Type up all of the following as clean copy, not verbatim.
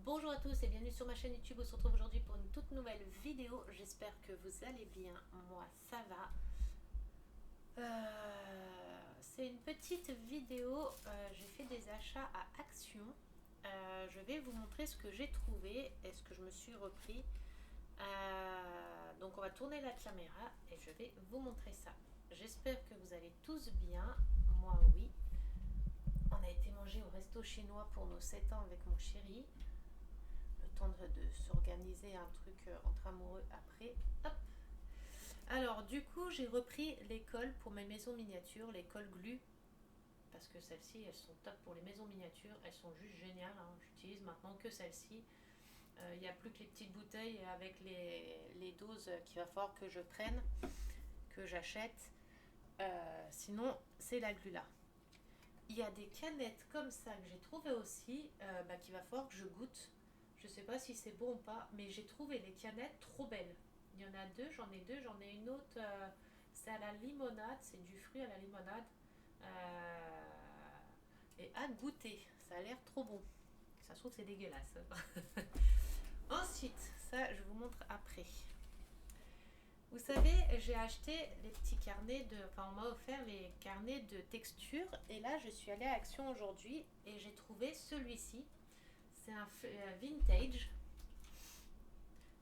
Bonjour à tous et bienvenue sur ma chaîne YouTube. On se retrouve aujourd'hui pour une toute nouvelle vidéo. J'espère que vous allez bien. Moi, ça va. C'est une petite vidéo. J'ai fait des achats à Action. Je vais vous montrer ce que j'ai trouvé et ce que je me suis repris. Donc on va tourner la caméra et je vais vous montrer ça. J'espère que vous allez tous bien. Moi, oui. On a été manger au resto chinois pour nos 7 ans avec mon chéri. Le temps de s'organiser un truc entre amoureux après. Hop. Alors du coup j'ai repris les cols pour mes maisons miniatures, les cols glu, parce que celles-ci elles sont top pour les maisons miniatures, elles sont juste géniales, hein. J'utilise maintenant que celles-ci. Il n'y a plus que les petites bouteilles avec les doses qu'il va falloir que je prenne, que j'achète. Sinon c'est la glu là. Il y a des canettes comme ça que j'ai trouvé aussi, qu'il va falloir que je goûte. Je sais pas si c'est bon ou pas, mais j'ai trouvé les canettes trop belles. Il y en a deux, j'en ai une autre, c'est à la limonade, c'est du fruit à la limonade. Euh, et à goûter, ça a l'air trop bon. Ça se trouve c'est dégueulasse. Ensuite, ça je vous montre après. Vous savez, j'ai acheté les petits carnets de... Enfin, on m'a offert les carnets de texture. Et là, je suis allée à Action aujourd'hui et j'ai trouvé celui-ci. C'est un vintage.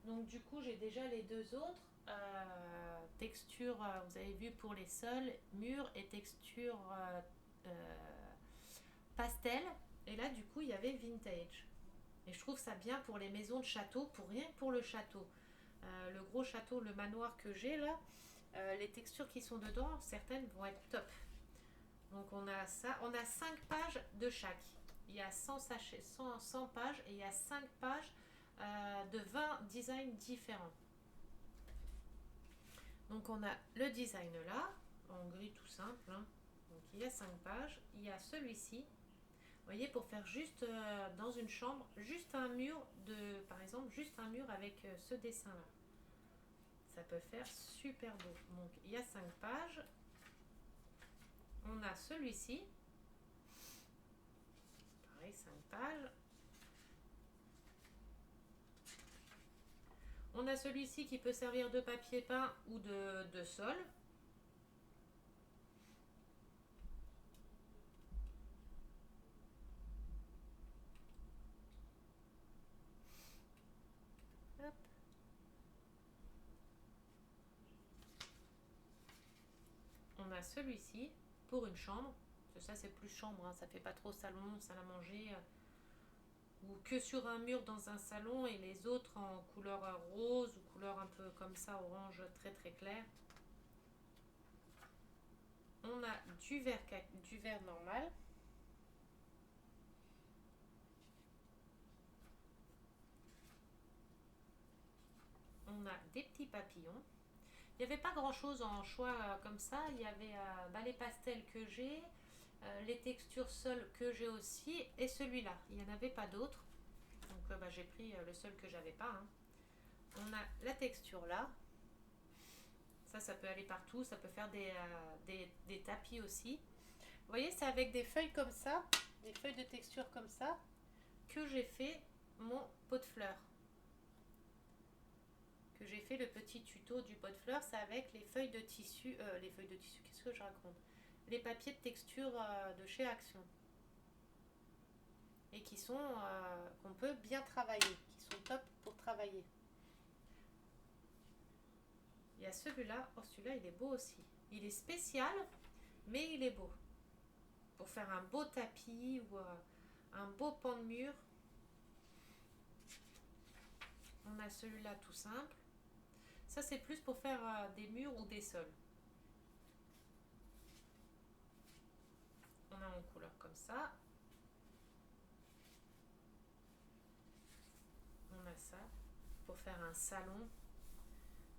Donc du coup, j'ai déjà les deux autres. Texture, vous avez vu pour les sols, murs et texture pastel. Et là, du coup, il y avait vintage. Et je trouve ça bien pour les maisons de château, pour rien que pour le château. Le gros château, le manoir que j'ai là, les textures qui sont dedans, certaines vont être top. Donc on a ça, on a 5 pages de chaque. Il y a 100 sachets, 100 pages et il y a 5 pages de 20 designs différents. Donc on a le design là, en gris tout simple, hein. Donc il y a 5 pages. Il y a celui-ci. Vous voyez, pour faire juste dans une chambre, juste un mur de, par exemple, juste un mur avec ce dessin là. Ça peut faire super beau. Donc il y a 5 pages. On a celui-ci. Pareil, 5 pages. On a celui-ci qui peut servir de papier peint ou de sol. Hop. On a celui-ci pour une chambre. Ça c'est plus chambre, hein. Ça fait pas trop salon, salle à manger. Ou que sur un mur dans un salon et les autres en couleur rose ou couleur un peu comme ça, orange très très clair. On a du verre normal. On a des petits papillons. Il n'y avait pas grand chose en choix comme ça. Il y avait les pastels que j'ai, les textures sol que j'ai aussi et celui-là. Il n'y en avait pas d'autres. Donc j'ai pris le seul que j'avais pas, hein. On a la texture là. Ça peut aller partout. Ça peut faire des tapis aussi. Vous voyez, c'est avec des feuilles comme ça, des feuilles de texture comme ça, que j'ai fait mon pot de fleurs. Que j'ai fait le petit tuto du pot de fleurs, c'est avec les feuilles de tissu. Les feuilles de tissu, qu'est-ce que je raconte? Les papiers de texture de chez Action. Et qui sont qu'on peut bien travailler, qui sont top pour travailler. Il y a celui-là. Oh, celui-là, il est beau aussi. Il est spécial, mais il est beau. Pour faire un beau tapis ou un beau pan de mur. On a celui-là tout simple. Ça, c'est plus pour faire des murs ou des sols. On a en couleur comme ça. On a ça pour faire un salon.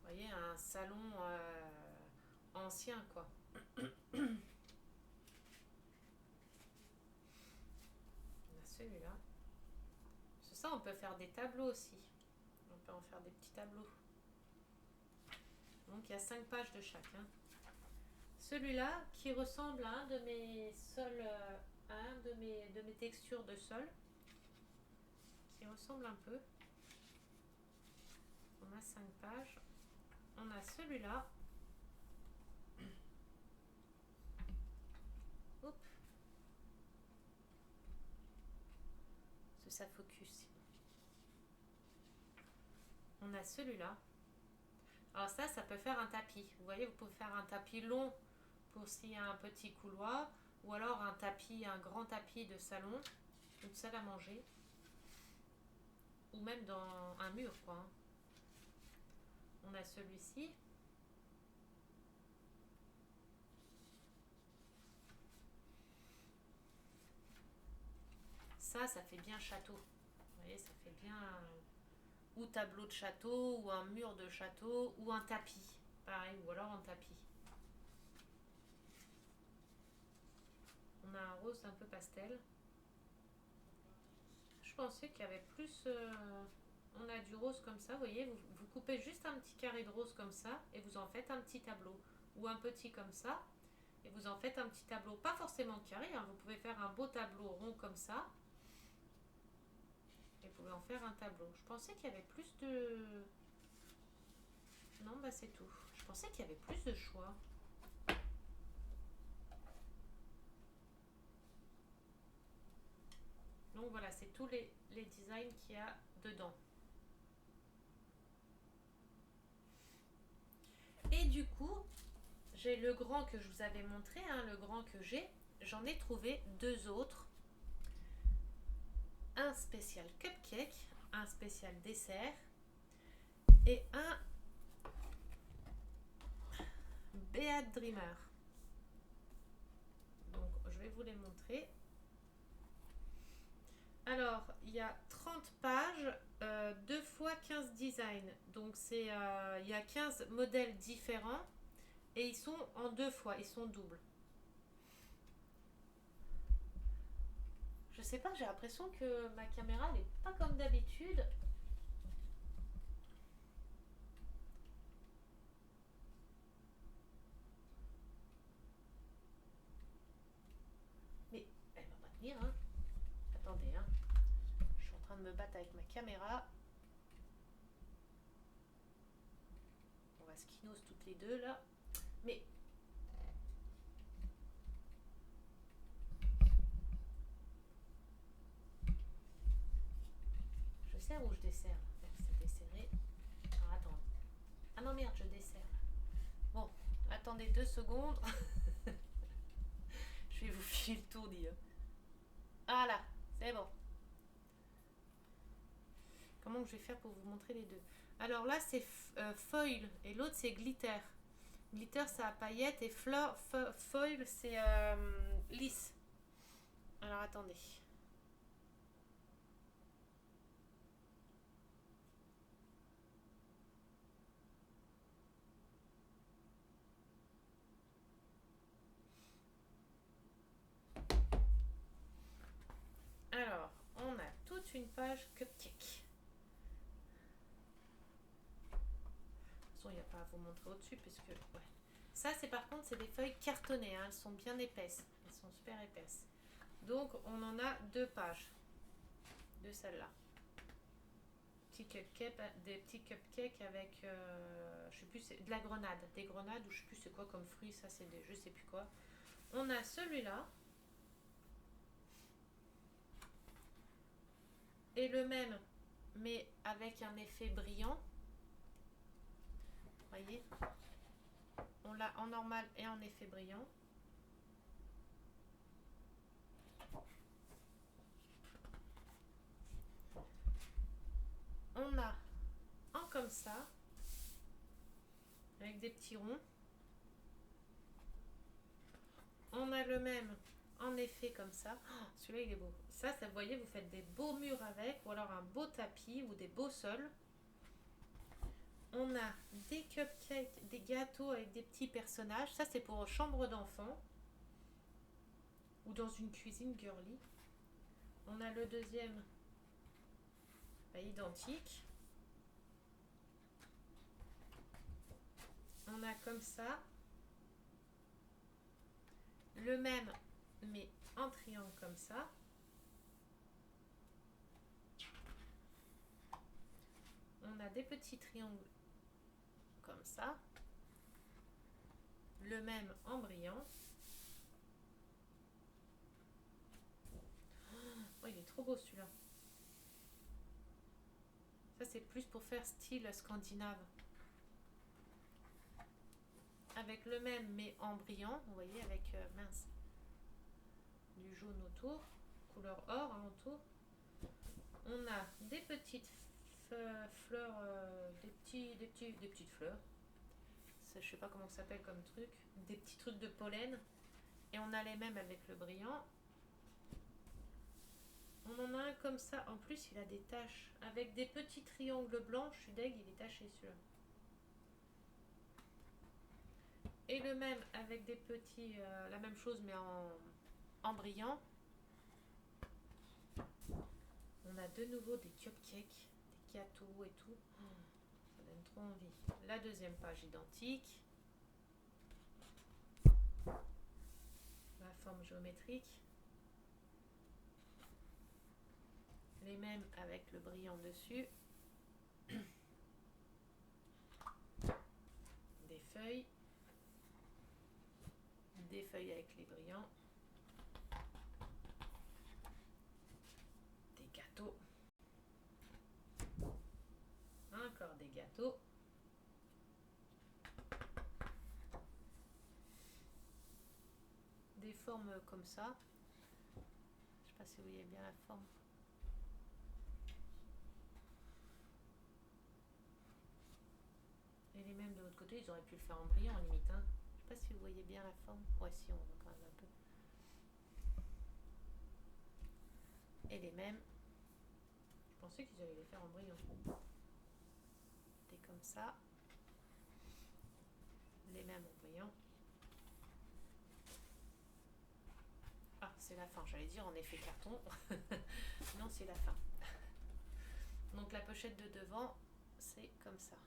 Vous voyez, un salon ancien, quoi. On a celui-là. Sur ça, on peut faire des tableaux aussi. On peut en faire des petits tableaux. Donc, il y a 5 pages de chaque, hein. Celui-là, qui ressemble à un de mes sols, à un de mes textures de sol. ressemble un peu. On a 5 pages. On a celui-là. Hop. Ça focus. On a celui-là. Alors ça peut faire un tapis. Vous voyez, vous pouvez faire un tapis long pour s'il y a un petit couloir, ou alors un tapis, un grand tapis de salon, ou de salle à manger, ou même dans un mur, quoi. Hein. On a celui-ci. Ça fait bien château. Vous voyez, ça fait bien ou tableau de château, ou un mur de château, ou un tapis. Pareil, ou alors un tapis. On a un rose un peu pastel. Je pensais qu'il y avait plus... on a du rose comme ça, vous voyez, vous coupez juste un petit carré de rose comme ça, et vous en faites un petit tableau. Ou un petit comme ça, et vous en faites un petit tableau. Pas forcément carré, hein, vous pouvez faire un beau tableau rond comme ça, et vous pouvez en faire un tableau. Je pensais qu'il y avait plus de... Non, bah c'est tout. Je pensais qu'il y avait plus de choix. Donc voilà, c'est tous les designs qu'il y a dedans. Et du coup, j'ai le grand que je vous avais montré, hein, le grand que j'ai. J'en ai trouvé 2 autres. Un spécial cupcake, un spécial dessert et un Beat Dreamer. Donc je vais vous les montrer. Alors, il y a 30 pages, 2 fois 15 designs. Donc il y a 15 modèles différents et ils sont en 2 fois, ils sont doubles. Je sais pas, j'ai l'impression que ma caméra n'est pas comme d'habitude. Mais elle va pas tenir, hein. Attendez, hein. Je suis en train de me battre avec ma caméra. On va skinos toutes les deux là. Mais je serre ou je desserre? C'est desserré. Alors attends. Ah non merde, je desserre. Bon, attendez 2 secondes. Je vais vous filer le tour dire. Voilà, c'est bon. Comment je vais faire pour vous montrer les deux? Alors là c'est foil et l'autre c'est glitter. Glitter c'est à paillettes et foil c'est lisse. Alors attendez. Alors, on a toute une page cupcake. De toute façon, il n'y a pas à vous montrer au-dessus puisque... Ouais. Ça, c'est par contre, c'est des feuilles cartonnées. Hein, elles sont bien épaisses. Elles sont super épaisses. Donc, on en a 2 pages de celle-là. Des petits cupcakes avec, je sais plus, c'est de la grenade. Des grenades ou je sais plus c'est quoi comme fruit. Ça, c'est des, je sais plus quoi. On a celui-là. Et le même, mais avec un effet brillant. Voyez, on l'a en normal et en effet brillant. On a un comme ça, avec des petits ronds. On a le même en effet comme ça. Oh, celui-là il est beau. Ça, vous voyez, vous faites des beaux murs avec, ou alors un beau tapis ou des beaux sols. On a des cupcakes, des gâteaux avec des petits personnages. Ça, c'est pour chambre d'enfant ou dans une cuisine girly. On a le deuxième, identique. On a comme ça le même, mais en triangle comme ça. des petits triangles comme ça. Le même en brillant. Oh, il est trop beau celui-là. Ça, c'est plus pour faire style scandinave. Avec le même, mais en brillant, vous voyez, avec, mince, du jaune autour, couleur or hein, autour. On a des petites fleurs, des petites fleurs. Ça, je sais pas comment ça s'appelle comme truc. Des petits trucs de pollen. Et on a les mêmes avec le brillant. On en a un comme ça. En plus, il a des taches. Avec des petits triangles blancs. Je suis deg, il est taché celui-là. Et le même avec des petits... la même chose mais en brillant. On a de nouveau des cupcakes, des gâteaux et tout. Ça donne trop envie. La deuxième page identique. La forme géométrique. Les mêmes avec le brillant dessus. Des feuilles. Des feuilles avec les brillants. Des gâteaux. Encore des gâteaux. Des formes comme ça. Je sais pas si vous voyez bien la forme. Et les mêmes de l'autre côté, ils auraient pu le faire en brillant en limite. Hein. Je sais pas si vous voyez bien la forme. Ouais, si, on voit quand même un peu. Et les mêmes. Je pensais qu'ils allaient les faire en brillant. Des comme ça. Les mêmes en brillant. Ah, c'est la fin. J'allais dire en effet carton. Non, c'est la fin. Donc la pochette de devant, c'est comme ça.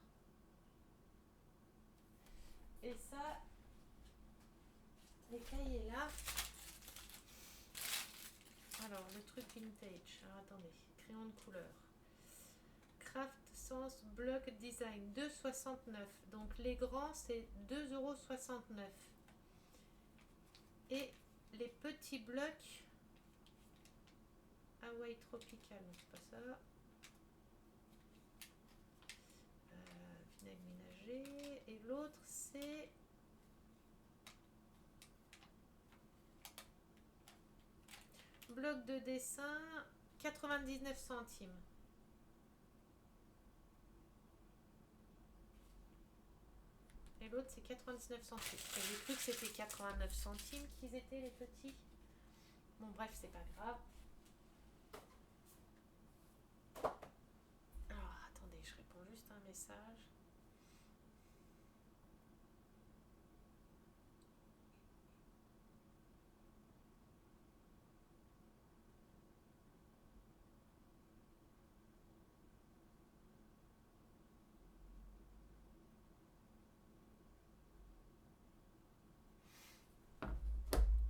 Et ça, les cahiers là. Alors, le truc vintage. Alors, attendez. Crayon de couleur. Craft Sense Block Design 2,69. Donc les grands, c'est 2,69 €. Et les petits blocs Hawaii Tropical, non, c'est pas ça. Vinaigre ménager. Et l'autre, c'est bloc de dessin 99 centimes. Et l'autre, c'est 99 centimes. J'ai cru que c'était 89 centimes qu'ils étaient les petits. Bon, bref, c'est pas grave. Alors, attendez, je réponds juste à un message.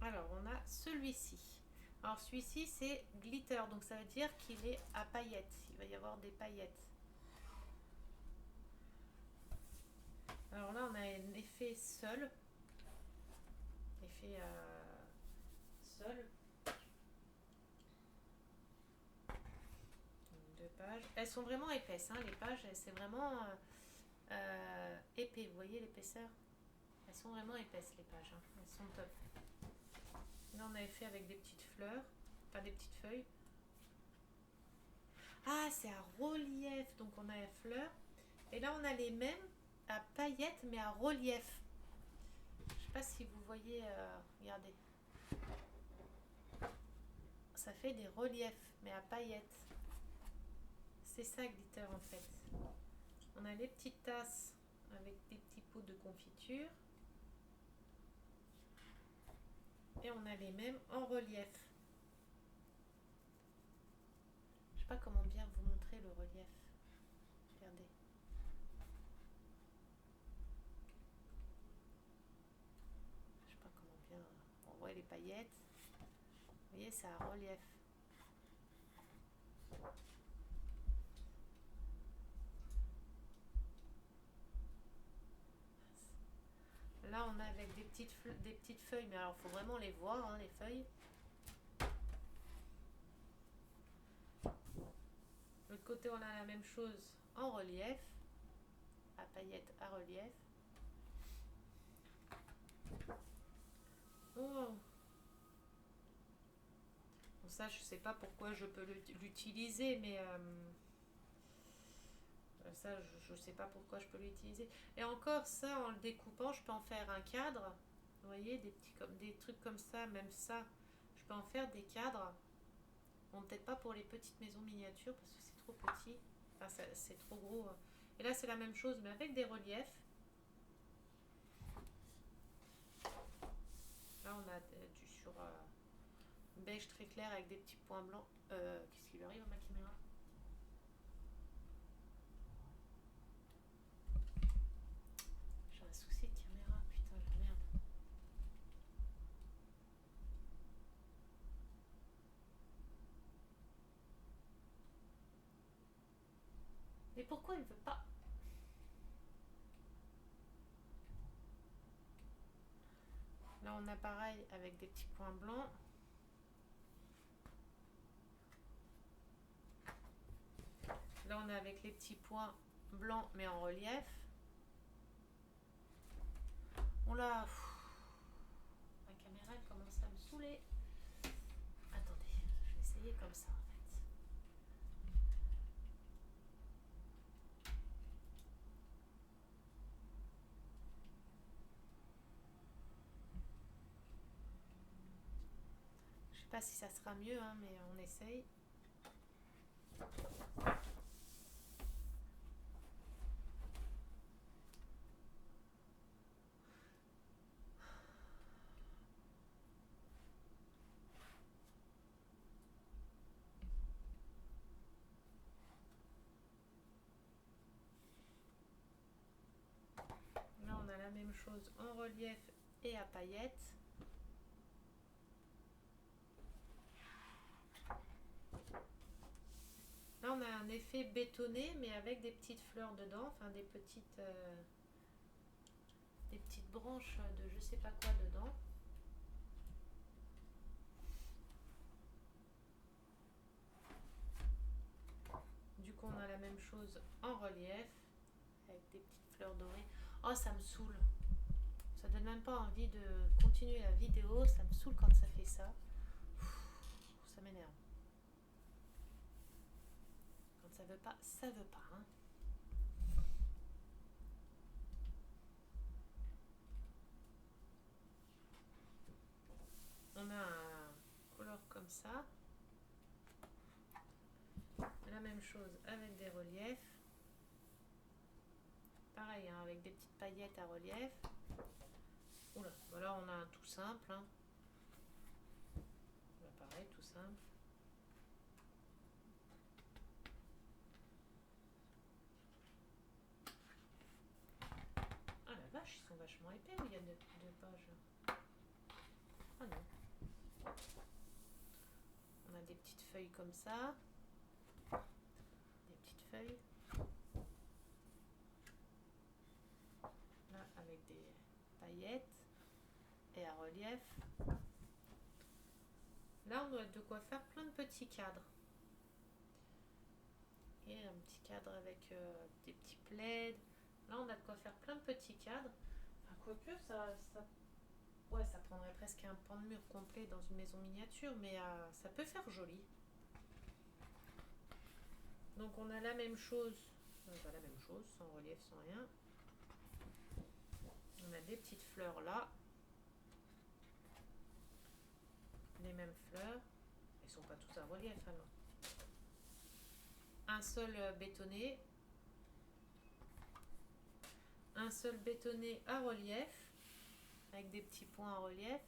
Alors, on a celui-ci. Alors, celui-ci, c'est glitter. Donc, ça veut dire qu'il est à paillettes. Il va y avoir des paillettes. Alors là, on a un effet seul. Effet seul. 2 pages. Elles sont vraiment épaisses. Hein, les pages, c'est vraiment épais. Vous voyez l'épaisseur? Elles sont vraiment épaisses, les pages. Hein. Elles sont top. Là, on avait fait avec des petites fleurs. Enfin, des petites feuilles. Ah, c'est à relief. Donc, on a la fleur. Et là, on a les mêmes à paillettes, mais à relief. Je sais pas si vous voyez. Regardez. Ça fait des reliefs, mais à paillettes. C'est ça, glitter, en fait. On a les petites tasses avec des petits pots de confiture. Et on a les mêmes en relief. Je sais pas comment bien vous montrer le relief. Regardez. Je sais pas comment bien. On voit les paillettes. Vous voyez, c'est un relief. on a avec des petites feuilles, mais alors il faut vraiment les voir, hein, les feuilles. De l'autre côté, on a la même chose en relief, à paillettes à relief. Oh. Bon, ça, je sais pas pourquoi je peux l'utiliser, mais ça, je sais pas pourquoi je peux l'utiliser. Et encore, ça, en le découpant, je peux en faire un cadre. Vous voyez, des trucs comme ça, même ça, je peux en faire des cadres. Bon, peut-être pas pour les petites maisons miniatures parce que c'est trop petit. Enfin, c'est trop gros. Et là, c'est la même chose, mais avec des reliefs. Là, on a du sur beige très clair avec des petits points blancs. Qu'est-ce qui lui arrive à ma caméra? J'ai un souci de caméra, putain, la merde. Mais pourquoi il ne veut pas? Là, on a pareil avec des petits points blancs. Là, on a avec les petits points blancs, mais en relief. On l'a... Ma caméra, elle commence à me saouler. Attendez, je vais essayer comme ça, en fait. Je sais pas si ça sera mieux, hein, mais on essaye. Là, on a la même chose en relief et à paillettes. Là, on a un effet bétonné, mais avec des petites fleurs dedans, enfin des petites branches de je sais pas quoi dedans. Du coup, on a la même chose en relief, avec des petites fleurs dorées. Oh, ça me saoule. Ça donne même pas envie de continuer la vidéo, ça me saoule quand ça fait ça. Ça m'énerve. Quand ça veut pas, ça veut pas, hein. On a un couleur comme ça. La même chose avec des reliefs. Pareil, hein, avec des petites paillettes à relief. Oula, voilà, on a un tout simple. Hein. Là, pareil, tout simple. Ah la vache, ils sont vachement épais, il y a deux pages. Ah non. On a des petites feuilles comme ça. Des petites feuilles. Là, avec des paillettes et à relief. Là, on doit être de quoi faire plein de petits cadres. Et un petit cadre avec des petits plaids. Là, on a de quoi faire plein de petits cadres. Enfin, quoique, ouais, ça prendrait presque un pan de mur complet dans une maison miniature, mais ça peut faire joli. Donc, on a la même chose. Pas la même chose, sans relief, sans rien. On a des petites fleurs là. Les mêmes fleurs. Ils sont pas tous à relief alors. Un seul bétonné. Un seul bétonné à relief. Avec des petits points en relief.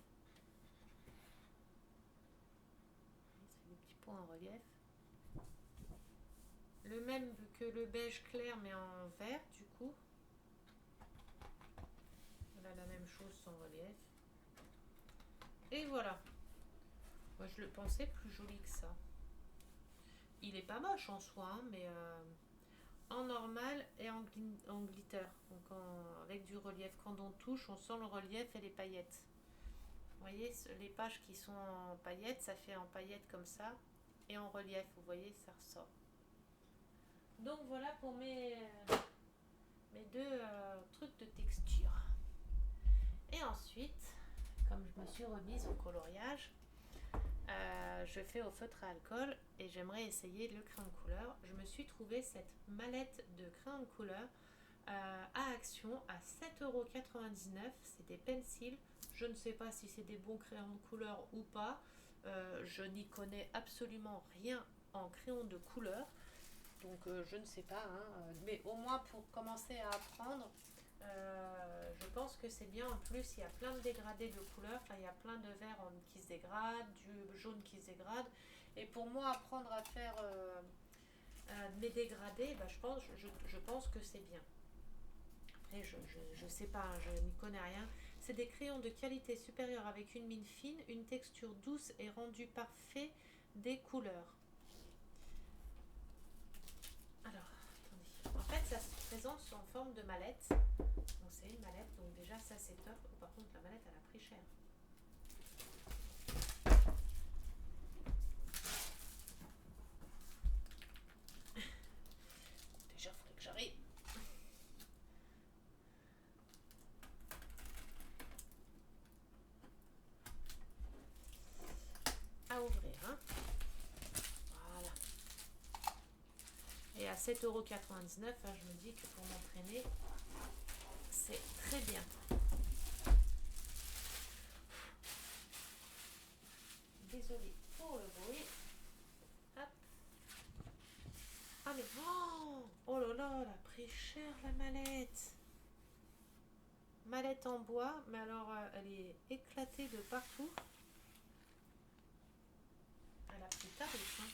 C'est des petits points en relief. Le même que le beige clair mais en vert du coup. Voilà la même chose sans relief. Et voilà. Moi je le pensais plus joli que ça. Il est pas moche en soi, hein, mais en normal et en glitter, donc avec du relief. Quand on touche, on sent le relief et les paillettes. Vous voyez, les pages qui sont en paillettes, ça fait en paillettes comme ça, et en relief, vous voyez, ça ressort. Donc voilà pour mes deux trucs de texture. Et ensuite, comme je me suis remise au coloriage, je fais au feutre à alcool et j'aimerais essayer le crayon de couleur. Je me suis trouvé cette mallette de crayon de couleur à Action à 7,99 €. C'est des pencils. Je ne sais pas si c'est des bons crayons de couleur ou pas. Je n'y connais absolument rien en crayon de couleur. Donc je ne sais pas, hein, mais au moins pour commencer à apprendre, je pense que c'est bien. En plus, il y a plein de dégradés de couleurs. Enfin, il y a plein de verts qui se dégradent, du jaune qui se dégrade. Et pour moi, apprendre à faire mes dégradés, bah, je pense que c'est bien. Après, je sais pas, hein, je n'y connais rien. C'est des crayons de qualité supérieure avec une mine fine, une texture douce et rendu parfait des couleurs. Alors, attendez. En fait, ça se présente sous forme de mallette. Donc, c'est une mallette. Donc, déjà, ça, c'est top. Oh, par contre, la mallette, elle a pris cher. Déjà, il faudrait que j'arrive à ouvrir. Hein. Voilà. Et à 7,99 €, hein, je me dis que pour m'entraîner, c'est très bien. Désolée pour le bruit. Hop. Ah mais oh là là, elle a pris cher la mallette. Mallette en bois, mais alors elle est éclatée de partout. Elle a pris tarif. Hein.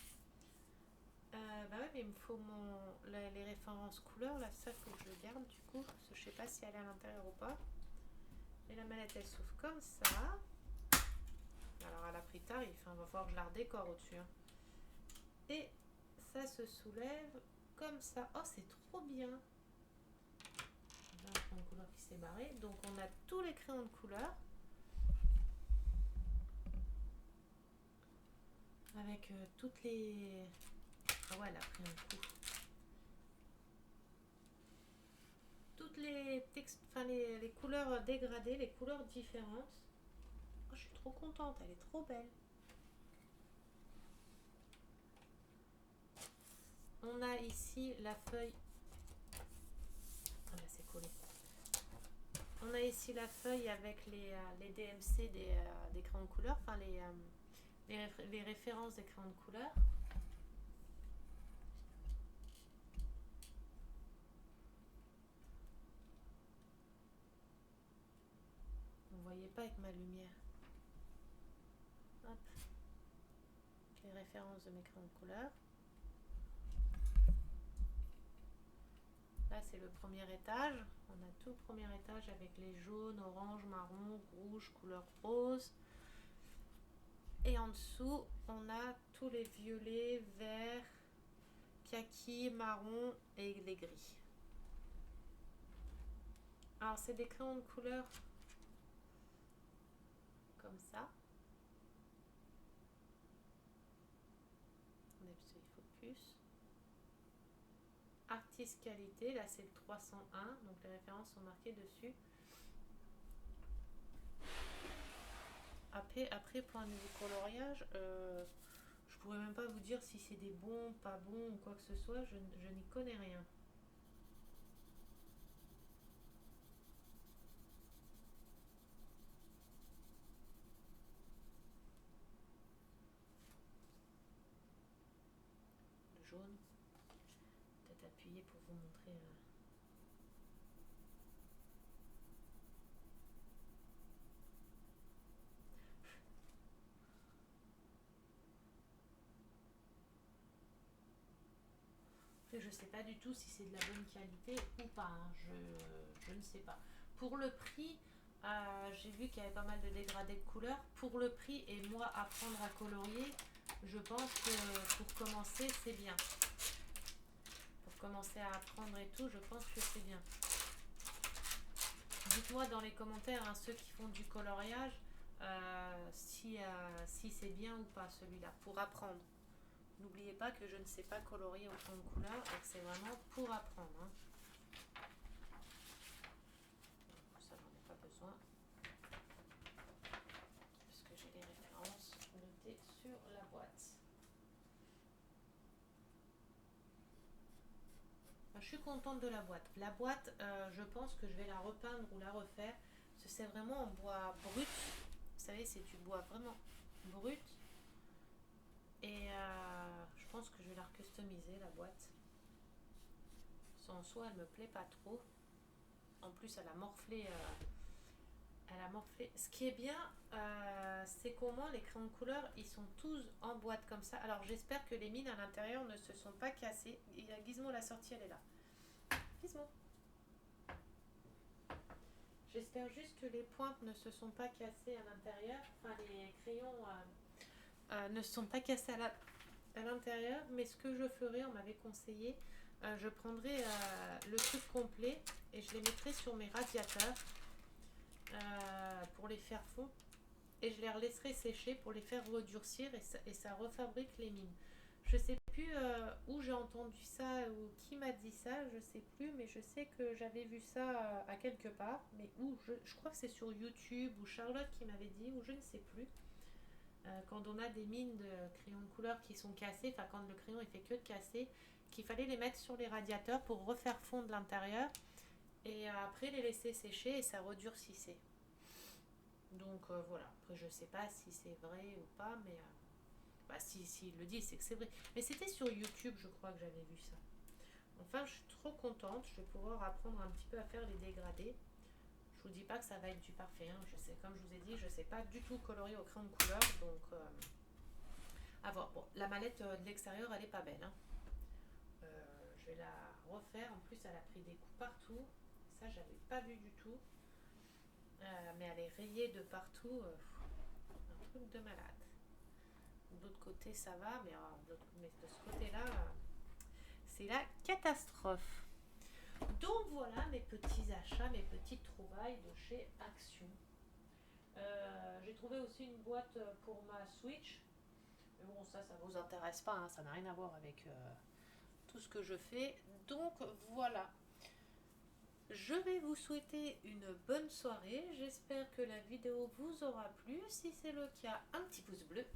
Bah ouais, mais il me faut les références couleurs, là, ça faut que je le garde du coup, parce que je sais pas si elle est à l'intérieur ou pas. Et la mallette elle s'ouvre comme ça. Alors elle a pris tarif, hein, va falloir que je la redécore au-dessus. Hein. Et ça se soulève comme ça. Oh, c'est trop bien. J'ai un crayon de couleur qui s'est barré. Donc on a tous les crayons de couleur. Avec toutes les... Ah ouais, elle a pris un coup. Toutes les les couleurs dégradées, les couleurs différentes. Oh, je suis trop contente, elle est trop belle. On a ici la feuille. Ah bah c'est collé. On a ici la feuille avec les DMC des crayons de couleur, enfin les références des crayons de couleur. Vous ne voyez pas avec ma lumière. Hop. Les références de mes crayons de couleur. Là, c'est le premier étage. On a tout le premier étage avec les jaunes, orange, marron, rouge, couleur rose. Et en dessous, on a tous les violets, verts, kaki, marron et les gris. Alors, c'est des crayons de couleur comme ça. On a il focus. Artiste qualité, là c'est le 301, donc les références sont marquées dessus. Après pour un niveau coloriage, je pourrais même pas vous dire si c'est des bons, pas bons ou quoi que ce soit, je n'y connais rien. Le jaune, peut-être appuyer pour vous montrer. Je sais pas du tout si c'est de la bonne qualité ou pas, hein. Je ne sais pas. Pour le prix, j'ai vu qu'il y avait pas mal de dégradés de couleurs. Pour le prix et moi apprendre à colorier, je pense que pour commencer c'est bien. Pour commencer à apprendre et tout, je pense que c'est bien. Dites-moi dans les commentaires, hein, ceux qui font du coloriage, si c'est bien ou pas celui-là, pour apprendre. N'oubliez pas que je ne sais pas colorier au crayon de couleur et que c'est vraiment pour apprendre. Hein. Ça, j'en ai pas besoin. Parce que j'ai les références notées sur la boîte. Je suis contente de la boîte. La boîte, je pense que je vais la repeindre ou la refaire. Parce que c'est vraiment en bois brut. Vous savez, c'est du bois vraiment brut. Et je pense que je vais la customiser, la boîte. En soi, elle me plaît pas trop. En plus, elle a morflé. Ce qui est bien, c'est qu'au moins les crayons de couleur, ils sont tous en boîte comme ça. Alors, j'espère que les mines à l'intérieur ne se sont pas cassées. Et Gizmo, la sortie, elle est là. Gizmo. J'espère juste que les pointes ne se sont pas cassées à l'intérieur. Enfin, les crayons ne se sont pas cassés à l'intérieur. Mais ce que je ferai, on m'avait conseillé, je prendrai le truc complet et je les mettrai sur mes radiateurs pour les faire fondre. Et je les laisserai sécher pour les faire redurcir et ça refabrique les mines. Je sais plus où j'ai entendu ça ou qui m'a dit ça, je sais plus, mais je sais que j'avais vu ça à quelque part, mais où je crois que c'est sur YouTube ou Charlotte qui m'avait dit, ou je ne sais plus. Quand on a des mines de crayons de couleur qui sont cassées, enfin quand le crayon il fait que de casser, qu'il fallait les mettre sur les radiateurs pour refaire fondre l'intérieur et après les laisser sécher et ça redurcissait. Donc voilà, après je sais pas si c'est vrai ou pas, mais si il le dit, c'est que c'est vrai. Mais c'était sur YouTube, je crois que j'avais vu ça. Enfin, je suis trop contente, je vais pouvoir apprendre un petit peu à faire les dégradés. Je vous dis pas que ça va être du parfait, hein. Je sais, comme je vous ai dit, je sais pas du tout colorier au crayon de couleur, donc à voir. Bon, la mallette de l'extérieur, elle est pas belle, hein. Je vais la refaire. En plus, elle a pris des coups partout. Ça, j'avais pas vu du tout. Mais elle est rayée de partout. Un truc de malade. D'autre côté, ça va, mais de ce côté-là, c'est la catastrophe. Donc voilà mes petits achats, mes petites trouvailles de chez Action. J'ai trouvé aussi une boîte pour ma Switch. Mais bon, ça vous intéresse pas, hein, ça n'a rien à voir avec tout ce que je fais. Donc voilà. Je vais vous souhaiter une bonne soirée. J'espère que la vidéo vous aura plu. Si c'est le cas, un petit pouce bleu.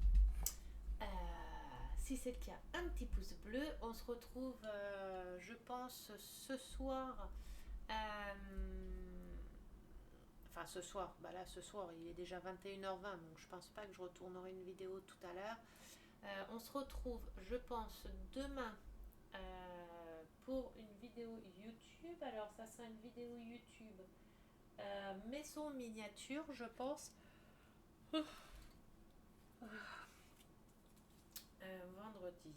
Si c'est le cas, un petit pouce bleu. On se retrouve, je pense, ce soir. Enfin, ce soir. Bah là, ce soir, il est déjà 21h20. Donc, je pense pas que je retournerai une vidéo tout à l'heure. On se retrouve, je pense, demain pour une vidéo YouTube. Alors, ça sera une vidéo YouTube maison miniature, je pense. Vendredi,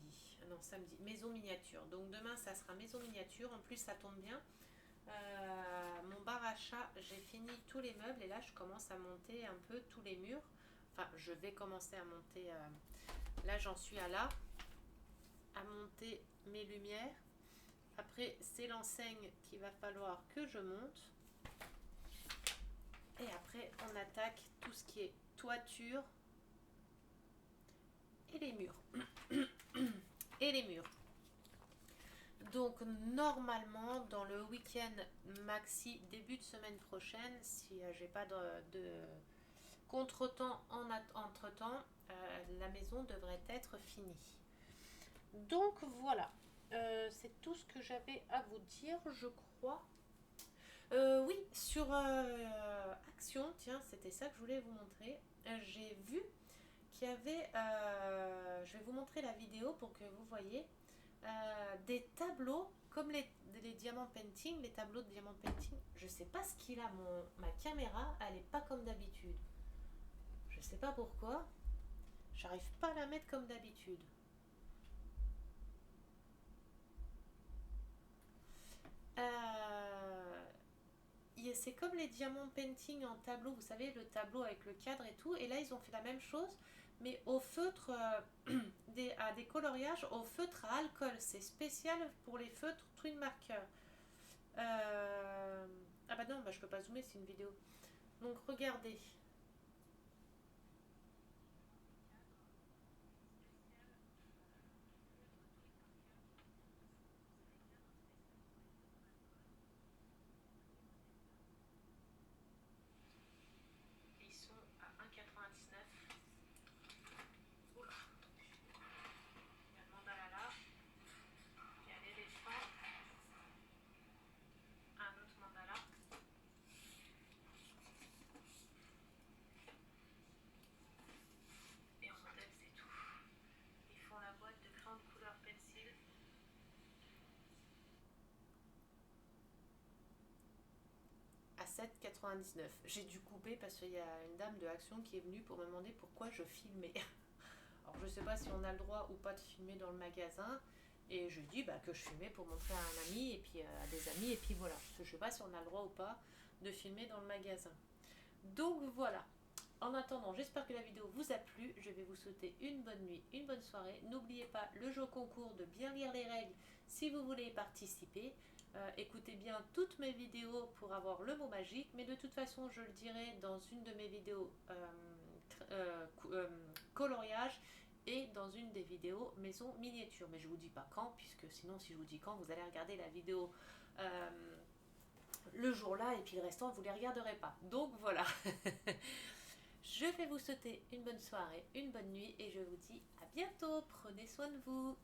non samedi, maison miniature. Donc demain ça sera maison miniature. En plus ça tombe bien. Mon bar à chat, j'ai fini tous les meubles et là je commence à monter un peu tous les murs. Enfin je vais commencer à monter. Là j'en suis à monter mes lumières. Après c'est l'enseigne qu'il va falloir que je monte. Et après on attaque tout ce qui est toiture. Et les murs. Et les murs. Donc normalement dans le week-end maxi début de semaine prochaine, si j'ai pas de contretemps entre-temps, la maison devrait être finie. Donc voilà, c'est tout ce que j'avais à vous dire, je crois. Oui, sur Action, tiens, c'était ça que je voulais vous montrer. J'ai vu qu'il y avait, je vais vous montrer la vidéo pour que vous voyez, des tableaux comme les diamant painting, les tableaux de diamant painting. Je sais pas ce qu'il a, ma caméra, elle est pas comme d'habitude. Je sais pas pourquoi, j'arrive pas à la mettre comme d'habitude. C'est comme les diamant painting en tableau, vous savez, le tableau avec le cadre et tout. Et là, ils ont fait la même chose, mais au feutre, à des coloriages au feutre à alcool. C'est spécial pour les feutres Twin Marker. Ah bah non, bah je peux pas zoomer, c'est une vidéo. Donc regardez. Ils sont à 1,99. Oula. Il y a le mandala là. Il y a l'éléphant. Un autre mandala. Et en modèle, c'est tout. Ils font la boîte de crayon de couleur pencil. À 7,99. J'ai dû couper parce qu'il y a une dame de Action qui est venue pour me demander pourquoi je filmais. Alors je sais pas si on a le droit ou pas de filmer dans le magasin. Et je dis bah, que je filmais pour montrer à un ami et puis à des amis. Et puis voilà. Je sais pas si on a le droit ou pas de filmer dans le magasin. Donc voilà. En attendant, j'espère que la vidéo vous a plu. Je vais vous souhaiter une bonne nuit, une bonne soirée. N'oubliez pas le jeu concours de bien lire les règles si vous voulez y participer. Écoutez bien toutes mes vidéos pour avoir le mot magique, mais de toute façon je le dirai dans une de mes vidéos coloriage et dans une des vidéos maison miniature. Mais je vous dis pas quand, puisque sinon si je vous dis quand, vous allez regarder la vidéo le jour-là et puis le restant vous ne les regarderez pas. Donc voilà. Je vais vous souhaiter une bonne soirée, une bonne nuit et je vous dis à bientôt. Prenez soin de vous.